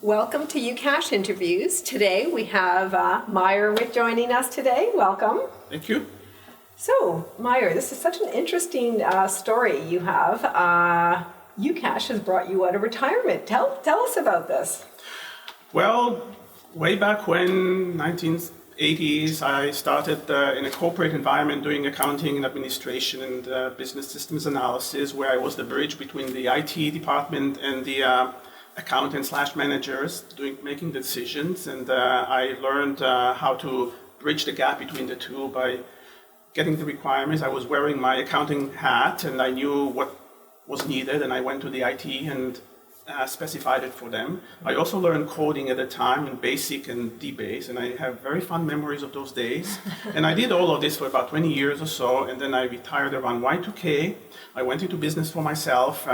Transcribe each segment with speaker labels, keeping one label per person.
Speaker 1: Welcome to UCASH Interviews. Today we have Meyer joining us today. Welcome.
Speaker 2: Thank you.
Speaker 1: So, Meyer, this is such an interesting story you have. UCASH has brought you out of retirement. Tell us about this.
Speaker 2: Well, way back when, 1980s, I started in a corporate environment doing accounting and administration and business systems analysis, where I was the bridge between the IT department and the accountant/managers making the decisions. And I learned how to bridge the gap between the two by getting the requirements. I was wearing my accounting hat and I knew what was needed, and I went to the IT and specified it for them. I also learned coding at the time in BASIC and DBase, and I have very fond memories of those days. And I did all of this for about 20 years or so, and then I retired around Y2K. I went into business for myself,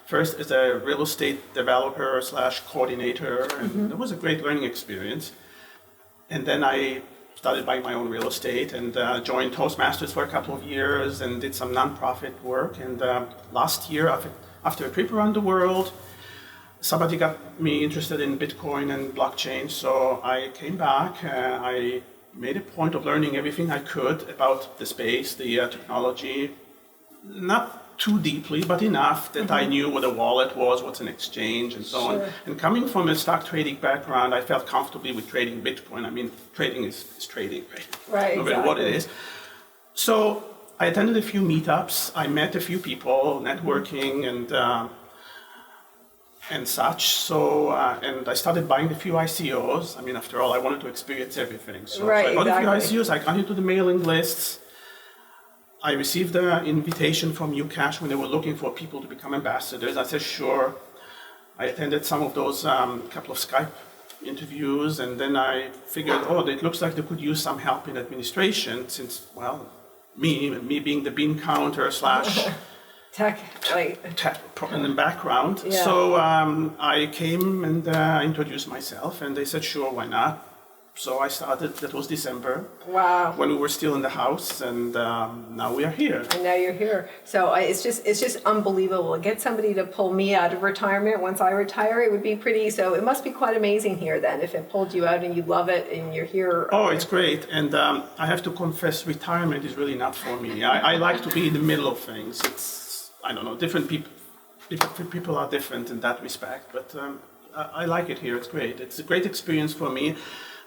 Speaker 2: first as a real estate developer/coordinator, and that was a great learning experience. And then I started buying my own real estate and joined Toastmasters for a couple of years and did some nonprofit work. And last year, after a trip around the world, somebody got me interested in Bitcoin and blockchain, so I came back. I made a point of learning everything I could about the space, the technology, not too deeply, but enough that I knew what a wallet was, what's an exchange, and so on. And coming from a stock trading background, I felt comfortably with trading Bitcoin. I mean, trading is trading, right?
Speaker 1: Right,
Speaker 2: no matter what it is. So I attended a few meetups. I met a few people, networking and such. So, and I started buying a few ICOs. I mean, after all, I wanted to experience everything. So I bought a few ICOs, I got into the mailing lists. I received an invitation from U.CASH when they were looking for people to become ambassadors. I said, sure. I attended some of those couple of Skype interviews, and then I figured, it looks like they could use some help in administration since, well, me being the bean counter /
Speaker 1: Tech
Speaker 2: in the background.
Speaker 1: Yeah.
Speaker 2: So I came and introduced myself, and they said, sure, why not? So I started, that was December.
Speaker 1: Wow.
Speaker 2: When we were still in the house, and now we are here.
Speaker 1: And now you're here. So it's just unbelievable. Get somebody to pull me out of retirement. Once I retire, it would be pretty, so it must be quite amazing here then, if it pulled you out and you love it and you're here.
Speaker 2: Oh, it's great. And I have to confess, retirement is really not for me. I like to be in the middle of things. It's, I don't know, different people are different in that respect, but I like it here. It's great. It's a great experience for me.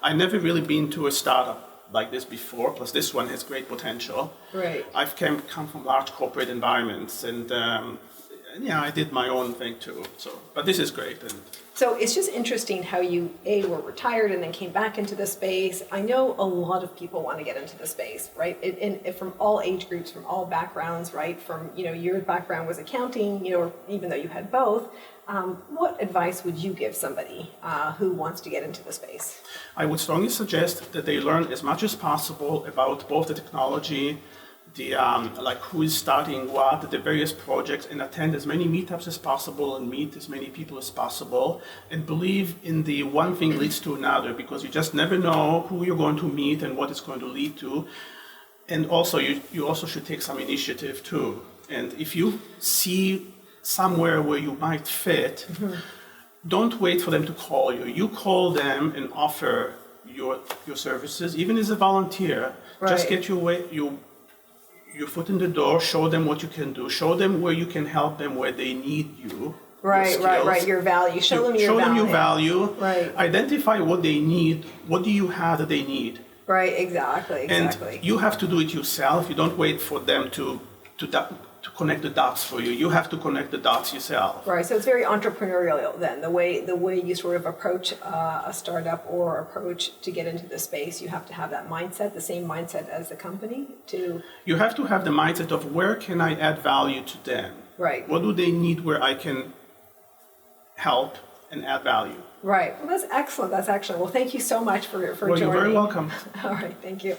Speaker 2: I've never really been to a startup like this before, plus this one has great potential.
Speaker 1: Right.
Speaker 2: I've come from large corporate environments, and I did my own thing too. So, but this is great. And
Speaker 1: so it's just interesting how you were retired and then came back into the space. I know a lot of people want to get into the space, right? And from all age groups, from all backgrounds, right? From your background was accounting, even though you had both. What advice would you give somebody who wants to get into the space?
Speaker 2: I would strongly suggest that they learn as much as possible about both the technology, the like who is starting what, the various projects, and attend as many meetups as possible and meet as many people as possible, and believe in the one thing leads to another, because you just never know who you're going to meet and what it's going to lead to. And also, you also should take some initiative too. And if you see somewhere where you might fit, don't wait for them to call you. You call them and offer your services, even as a volunteer.
Speaker 1: Right.
Speaker 2: Just get your foot in the door, show them what you can do, show them where you can help them, where they need you.
Speaker 1: Right, your value. Show them your
Speaker 2: value.
Speaker 1: Right.
Speaker 2: Identify what they need. What do you have that they need?
Speaker 1: Right, exactly.
Speaker 2: And you have to do it yourself. You don't wait for them to connect the dots for you. You have to connect the dots yourself.
Speaker 1: Right, so it's very entrepreneurial then. The way you sort of approach a startup or approach to get into the space, you have to have that mindset, the same mindset as the company to... You
Speaker 2: have to have the mindset of where can I add value to them?
Speaker 1: Right.
Speaker 2: What do they need where I can help and add value?
Speaker 1: Right, well that's excellent, Well, thank you so much for joining.
Speaker 2: You're very welcome.
Speaker 1: All right, thank you.